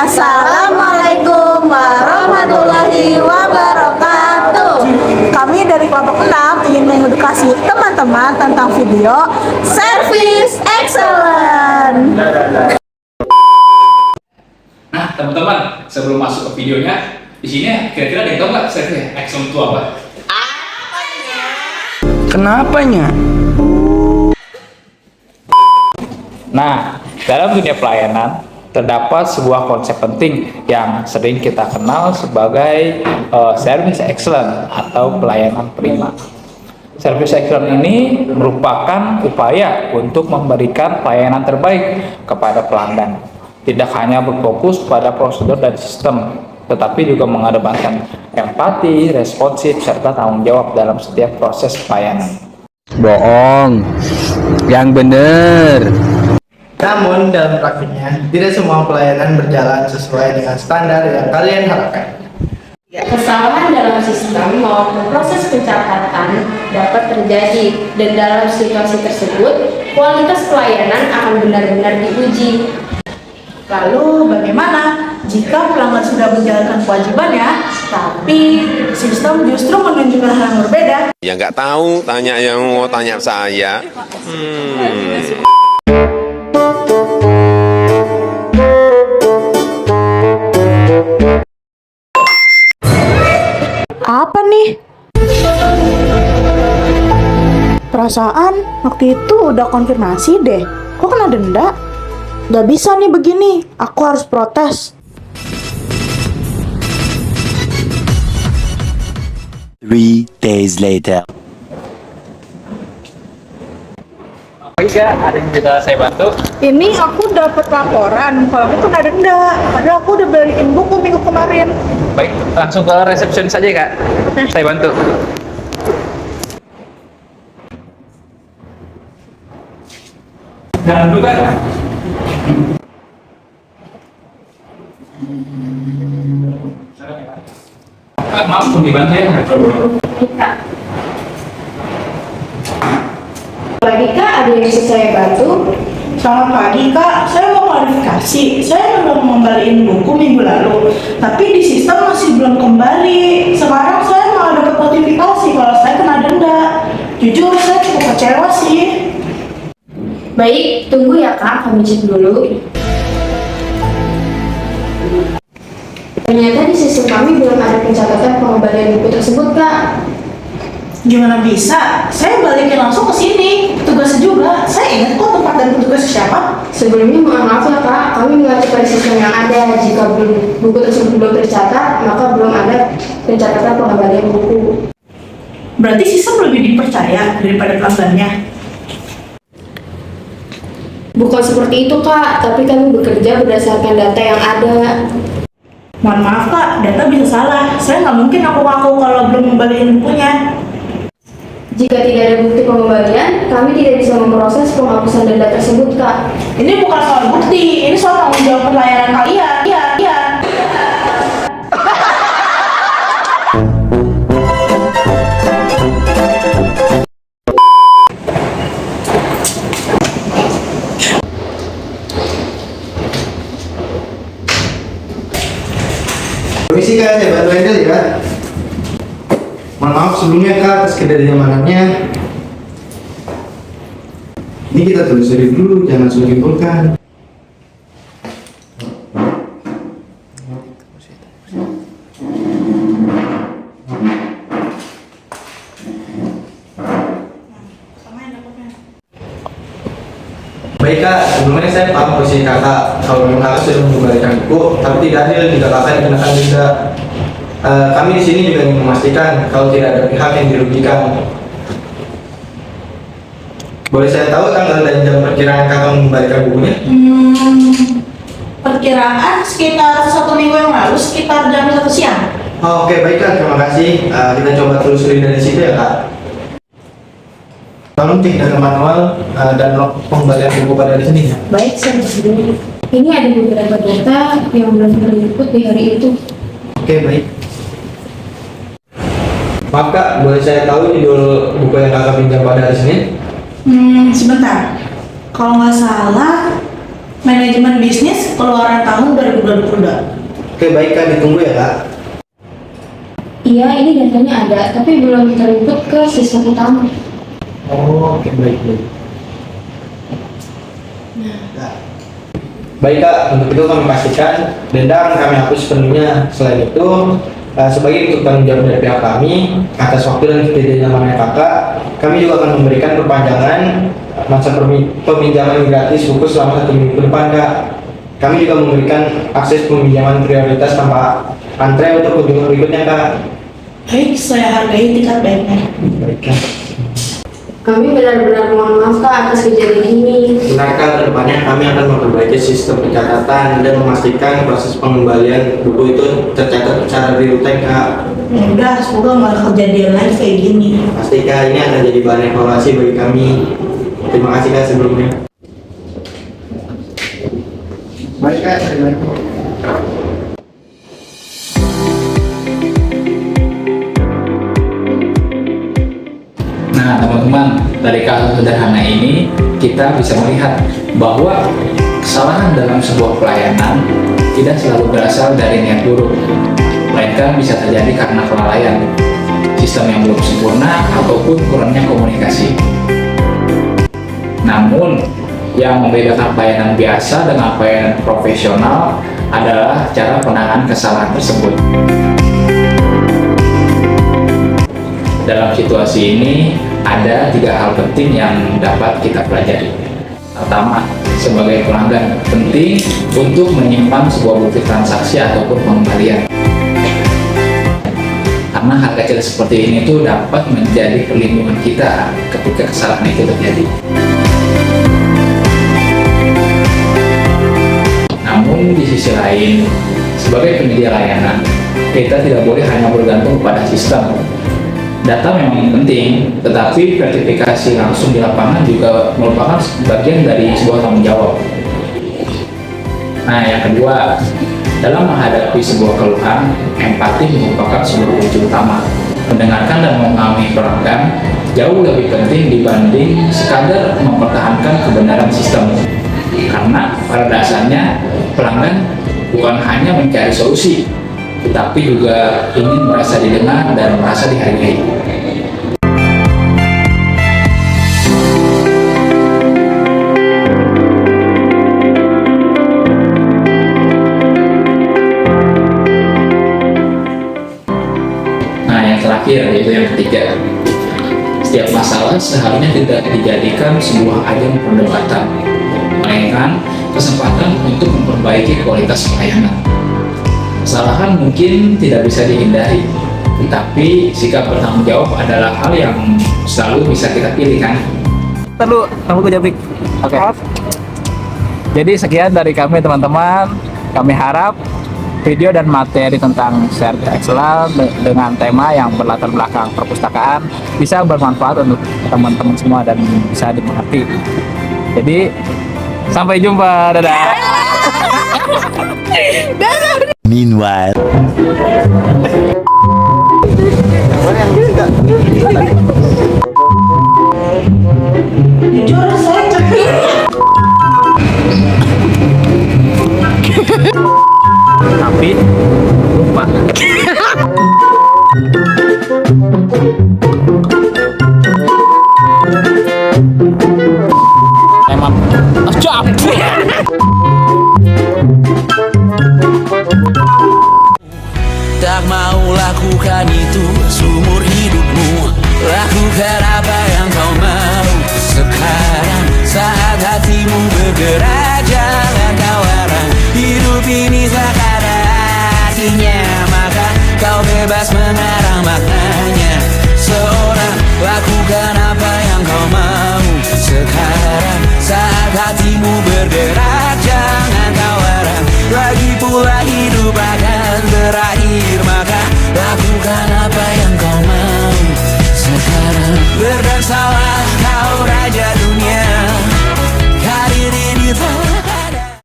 Assalamualaikum warahmatullahi wabarakatuh. Kami dari kelompok 6 ingin mengedukasi teman-teman tentang video Service Excellent. Nah, teman-teman, sebelum masuk ke videonya, di sini kira-kira ada yang tahu nggak Service Excellent itu apa? Kenapanya? Nah, dalam dunia pelayanan terdapat sebuah konsep penting yang sering kita kenal sebagai service excellent atau pelayanan prima. Service excellent ini merupakan upaya untuk memberikan pelayanan terbaik kepada pelanggan. Tidak hanya berfokus pada prosedur dan sistem, tetapi juga mengedepankan empati, responsif, serta tanggung jawab dalam setiap proses pelayanan. Bohong. Yang bener. Namun dalam praktiknya, tidak semua pelayanan berjalan sesuai dengan standar yang kalian harapkan. Kesalahan dalam sistem maupun proses pencatatan dapat terjadi, dan dalam situasi tersebut, kualitas pelayanan akan benar-benar diuji. Lalu bagaimana jika pelanggan sudah menjalankan kewajibannya, tapi sistem justru menunjukkan hal yang berbeda? Ya nggak tahu, tanya yang mau tanya saya. Apa nih? Perasaan waktu itu udah konfirmasi deh. Kok kena denda? Gak bisa nih begini, aku harus protes. 3 days later. Baik ya, ada yang bisa saya bantu? Ini aku dapat laporan kalau aku kena denda. Padahal aku udah beliin buku minggu kemarin. Baik, langsung ke resepsionis saja Kak. Saya bantu. Jangan dulu Kak. Kak, maaf, tolong dibantu ya. Lagi Kak, ada yang bisa saya bantu? Selamat pagi kak, saya mau klarifikasi. Saya belum mengembalikan buku minggu lalu, tapi di sistem masih belum kembali. Sekarang saya malah dapat notifikasi kalau saya kena denda. Jujur saya cukup kecewa sih. Baik, tunggu ya Kak, kami cek dulu. Ternyata di sistem kami belum ada pencatatan pengembalian buku tersebut Kak. Gimana bisa? Saya balikin langsung ke sini. Tugasnya juga. Saya ingat kok tempat dan petugas siapa. Sebelumnya mohon maaf ya Kak, kami mengacu pada sistem yang ada. Jika buku tersebut belum tercatat, maka belum ada pencatatan pengembalian buku. Berarti sistem lebih dipercaya daripada pelanggannya. Bukan seperti itu Kak, tapi kami bekerja berdasarkan data yang ada. Mohon maaf kak, data bisa salah. Saya nggak mungkin aku ngaku kalau belum membalikin bukunya. Jika tidak ada bukti pengembalian, kami tidak bisa memproses penghapusan denda tersebut Kak. Ini bukan soal bukti, ini soal tanggung jawab pelayanan kalian. Iya. Permisi Kak, saya bantu handle ya. Mohon maaf sebelumnya Kak atas ketidaknyamanannya. Ini kita telusuri dulu, jangan langsung simpulkan. Baik Kak, sebelumnya saya paham posisi kakak. Kalau memang kakak sudah mengembalikan buku, tapi tidak adil jika kakak dikenakan denda. Kami di sini juga ingin memastikan kalau tidak ada pihak yang dirugikan. Boleh saya tahu tanggal dan jam perkiraan kakak mengembalikan bukunya? Perkiraan sekitar 1 minggu yang lalu, sekitar jam 1 siang. Oh, oke, baik Kak, terima kasih. Kita coba telusuri dari situ ya Kak. Tolong cek dengan manual dan log pengembalian buku pada di sini ya. Baik, saya dulu. Ini ada beberapa data yang belum terlihat di hari itu. Oke, baik. Maaf Kak, boleh saya tahu judul buku yang kakak pinjam pada hari Senin? Sebentar. Kalau nggak salah, Manajemen bisnis keluaran tahun 2022. Oke baik Kak, ditunggu ya Kak. Iya, ini datanya ada, tapi belum terinput ke sistem utama. Oh, oke baik. Nah. Baik Kak, untuk itu kami pastikan denda akan kami hapus sepenuhnya. Selain itu, sebagai bentuk tanggung jawab dari pihak kami atas waktu dan ketidaknyamanannya Kakak, kami juga akan memberikan perpanjangan masa peminjaman gratis buku selama 1 minggu ke depan Kak. Kami juga memberikan akses peminjaman prioritas tanpa antre untuk kunjungan berikutnya Kak. Baik, saya hargai tingkat baiknya. Baik Kak. Kami benar-benar mohon maaf Kak atas kejadian ini. Benar Kak, kedepannya kami akan memperbaiki sistem pencatatan dan memastikan proses pengembalian buku itu tercatat secara real time Kak. Ya udah, semoga nggak kejadian lagi kayak gini. Pasti Kak, ini akan jadi bahan evaluasi bagi kami. Terima kasih Kak sebelumnya. Baik Kak, terima kasih. Nah, teman-teman, dari kasus sederhana ini kita bisa melihat bahwa kesalahan dalam sebuah pelayanan tidak selalu berasal dari niat buruk, melainkan bisa terjadi karena kelalaian, sistem yang belum sempurna, ataupun kurangnya komunikasi. Namun, yang membedakan pelayanan biasa dengan pelayanan profesional adalah cara penanganan kesalahan tersebut. Dalam situasi ini, ada 3 hal penting yang dapat kita pelajari. Pertama, sebagai pelanggan, penting untuk menyimpan sebuah bukti transaksi ataupun pengembalian. Karena hal kecil seperti ini tuh dapat menjadi perlindungan kita ketika kesalahan itu terjadi. Namun di sisi lain, sebagai penyedia layanan, kita tidak boleh hanya bergantung pada sistem. Data memang penting, tetapi verifikasi langsung di lapangan juga merupakan bagian dari sebuah tanggung jawab. Nah, yang kedua, dalam menghadapi sebuah keluhan, empati merupakan sebuah kunci utama. Mendengarkan dan memahami pelanggan jauh lebih penting dibanding sekadar mempertahankan kebenaran sistem. Karena pada dasarnya, pelanggan bukan hanya mencari solusi, tetapi juga ingin merasa didengar dan merasa dihargai. Nah, yang terakhir yaitu yang ketiga, setiap masalah seharusnya tidak dijadikan sebuah ajang perdebatan, melainkan kesempatan untuk memperbaiki kualitas pelayanan. Kesalahan mungkin tidak bisa dihindari, tetapi sikap bertanggung jawab adalah hal yang selalu bisa kita pilih kan? Perlu, kamu jawab. Oke. Jadi sekian dari kami teman-teman. Kami harap video dan materi tentang Service Excellence dengan tema yang berlatar belakang perpustakaan bisa bermanfaat untuk teman-teman semua dan bisa dimengerti. Jadi sampai jumpa, dadah. Meanwhile. Mana yang